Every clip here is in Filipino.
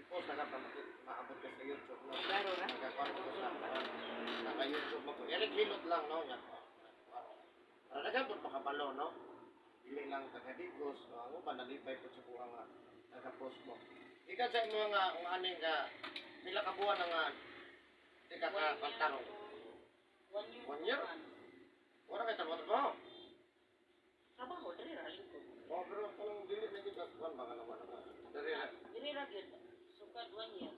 i-post na lang maabot ka sa YouTube no. Klaro na. Nagkakuan ko sa naka-YouTube mo ko. Hilot lang no nya. Para nagabot pa kabalo no. Dili lang taga-digos, ano ba nalipay po sa buha nga naka-post mo. Ikaw sa imo nga ani nga pila ka buwan nga di ka pagtarong. 1 year? Wala kay trabaho. Trabaho, diri ra lingkod. Oh, pero kung dili na kita kuan ba naman nga. Diri ra gyud. Sukad 1 year.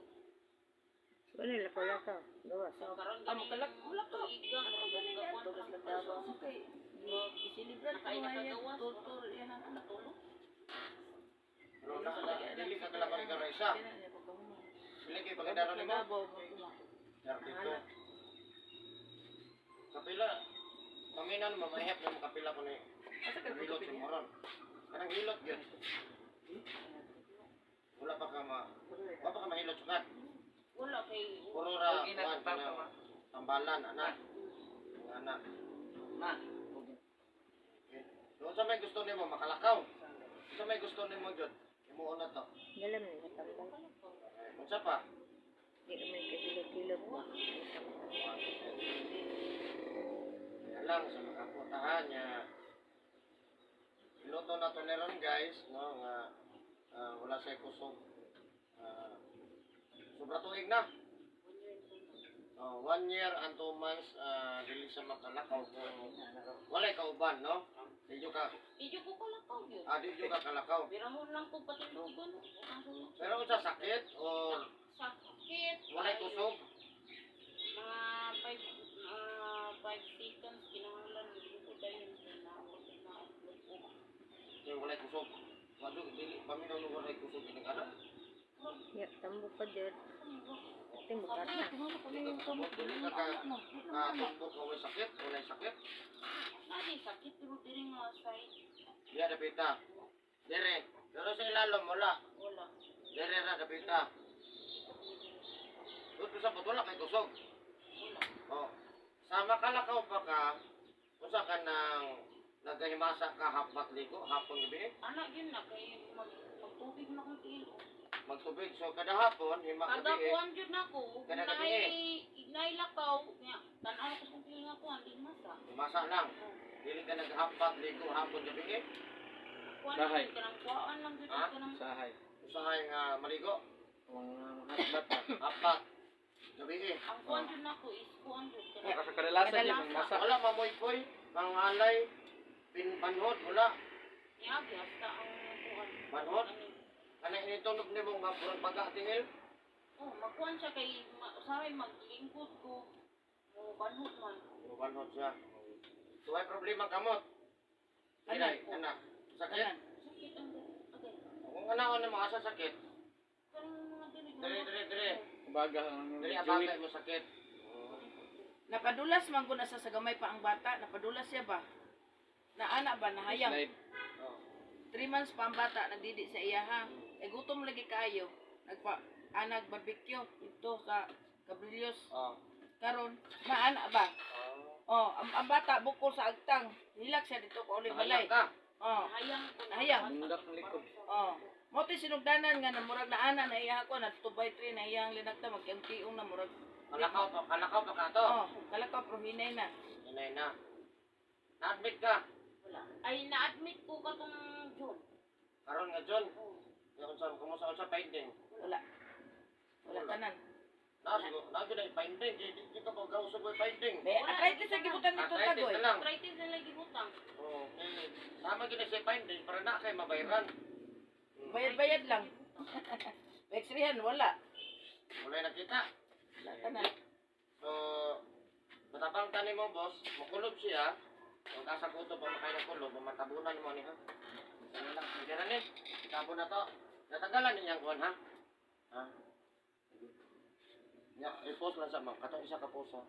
So, ano yung lakaw-lakaw? Gawas. So karon gani wala ko igang mga tugas na trabaho. Okay. Isilibran ko nga tutor yan ang natulog. Pero dili ka kala ka ra isa. Dili kay pagdaro nimo. Dito. Kapila paminan mamahip na makapila ko ni. Asa ka Hilot sa moron. Kanang hilot gyud. Wala pa ka mahilot sukat. wala kay Puro ra kuan tambalan anak. Anak. ma. Doon sa may gusto nimo makalakaw. Sa may gusto nimo jud. Imuon na to. Galam na katambal. Unsa pa? Di naman kahilot-hilot mo. Yan lang sa makaputahan niya. Iluto na to neron guys, no, nga wala sa kusog. Sobra tuig na. 1 year and 2 months dili sa makalakaw kung walay kauban, no? Dili ka Idyo ko lakaw yun. dili ka kalakaw. Biramon lang ko patindugan. Pero unsa sakit or Sakit. walay kusog? Mga 5 seconds kinahanglan ko dahil na Kaya walay kusog. Wado dili paminaw no walay kusog ini kada. Ya, tambo pa dyan. Tingbo ka na. Dili ka tumbok o may sakit, walay sakit. Nadi sakit pero diri nga side. Dia dapita. Dire. Pero sa ilalom wala. Wala. Dire ra dapita. Ut sa wala kay kusog. Wala. Oh. Sa makalakaw pa ka, usa ka nang nagahimasa ka hapat ligo, hapon gabi. Anak yun na kay magtubig na kong tilo. Magtubig so kada hapon hima Kada gabi. kuan jud nako. Kada gabi. Nay lakaw nya. Tan-aw ko kung tilo nga kuan di masa. Himasa lang. Dili ka naghapat ligo hapon gabi. Kuan Sahay. kanang kuan lang jud Ha? kanang Sahay. Usahay nga maligo, Mga bata. hapat gabi. ang kuan jud nako is kuan jud kanang Kasi kadalasan yung mga masa. Wala mamoy-poy, pangalay, pinpanhod, wala. nya basta ang kuan. Manhod? Ano initunog ni mong nga purang pagkatingil? Oh, magkuan siya kay usahay maglingkod ko. Mo banhot man. Panhod siya. Tuway problema kamot. Inay, anak. Sakit? Sakit ang agay. Kung anak na maasa sakit, Kanang mga dire. Kumbaga, ang Dire joint. abagay mo sakit. Napadulas man ko na sa sagamay pa ang bata, napadulas siya ba? Na anak ba nahayang? Slide. 3 months pa ang bata nagdidi sa iya ha. Eh gutom lagi kayo. Nagpa barbecue ito sa Cabrillos. Karon maana ba? Oh, ang bata bukol sa agtang. Hilak siya dito pa uli balay. Nahayang ka. Oh, hayang ko. nahayang. Bundak ng likod. Oh. Mo ti sinugdanan nga na murag na ana na iya ko na 2x3 na iyang linagta magkiung na murag. Kalakaw pa ka to. Oh, kalakaw pero hinay na. Inay na. Na-admit ka. Wala. Ay na-admit ko katong June. Karon nga John. Kumusta sa finding? Wala. Wala tanan. Nagyo na finding. Di ka pa gaw sa finding. Be, arthritis sa gibutan nito Arthritis tagoy. na lang. Arthritis na lagi butang. Okay. Sama gina siya finding para na kay mabayaran. Bayad-bayad lang. X-rayhan, wala. Wala nakita. Wala tanan. So, matapang tanim mo, boss, makulob siya. Kung kasakuto pa makain ng kulob, matabunan mo niya. Ano lang, hindi na niya. Itabo na to. Natagalan niya ang kuwan, ha? Ha? Ya, i-post lang sa mga. Katong isa ka post, ha?